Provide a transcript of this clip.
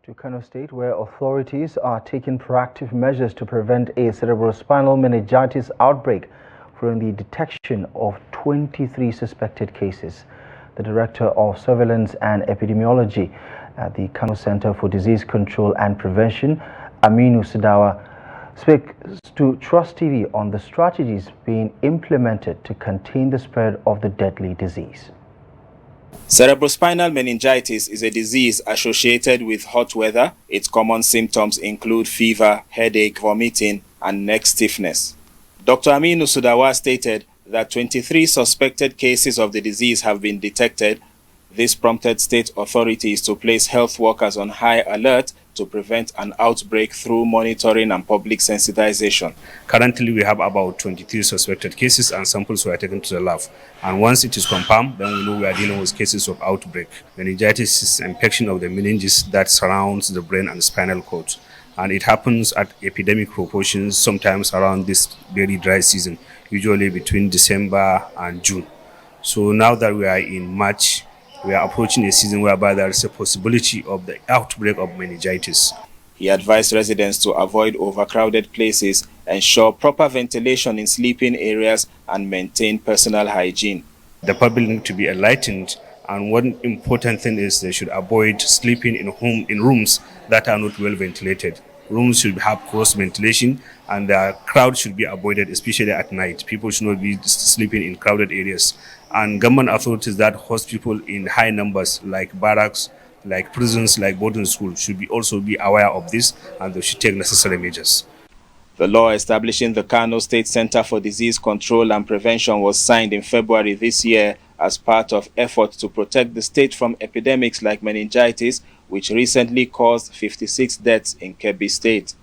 To Kano State, where authorities are taking proactive measures to prevent a cerebrospinal meningitis outbreak following the detection of 23 suspected cases. The Director of Surveillance and Epidemiology at the Kano Center for Disease Control and Prevention, Aminu Sidawa, speaks to Trust TV on the strategies being implemented to contain the spread of the deadly disease. Cerebrospinal meningitis is a disease associated with hot weather. Its common symptoms include fever, headache, vomiting, and neck stiffness. Dr. Aminu Sudawa stated that 23 suspected cases of the disease have been detected. This prompted state authorities to place health workers on high alert to prevent an outbreak through monitoring and public sensitization. Currently, we have about 23 suspected cases and samples were taken to the lab. And once it is confirmed, then we know we are dealing with cases of outbreak. Meningitis is an infection of the meninges that surrounds the brain and spinal cord. And it happens at epidemic proportions, sometimes around this very dry season, usually between December and June. So now that we are in March, we are approaching a season whereby there is a possibility of the outbreak of meningitis. He advised residents to avoid overcrowded places, ensure proper ventilation in sleeping areas, and maintain personal hygiene. The public need to be enlightened, and one important thing is they should avoid sleeping in rooms that are not well ventilated. Rooms should have cross ventilation, and the crowd should be avoided, especially at night. People should not be sleeping in crowded areas. And government authorities that host people in high numbers, like barracks, like prisons, like boarding schools, should also be aware of this, and they should take necessary measures. The law establishing the Kano State Center for Disease Control and Prevention was signed in February this year as part of efforts to protect the state from epidemics like meningitis, which recently caused 56 deaths in Kebbi State.